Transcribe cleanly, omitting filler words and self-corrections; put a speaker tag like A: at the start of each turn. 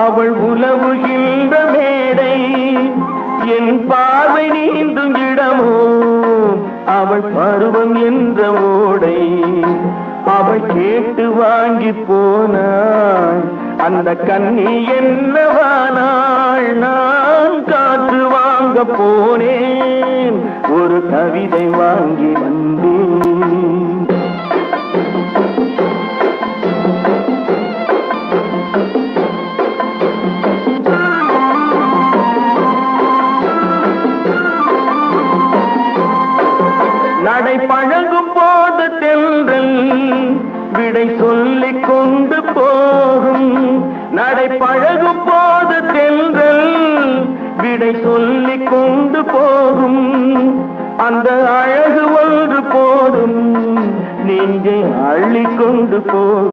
A: அவள் உலவுகின்ற மேடை, என் பார்வை நீந்தும் இடமோ அவள் பருவம் என்ற ஓடை. அவள் கேட்டு வாங்கி போனாள் அந்த கண்ணி என்னவானாள். நான் காற்று வாங்க போனேன், ஒரு கவிதை வாங்கி வந்தேன். நடை பழகும் போது தென்றல் விடை சொல்லிக் கொண்டு போகும். நடை பழகும் போது தென்றல் விடை சொல்லிக் கொண்டு போகும். அந்த அழகு ஒன்று போதும், நெஞ்சை அள்ளிக்கொண்டு போகும்.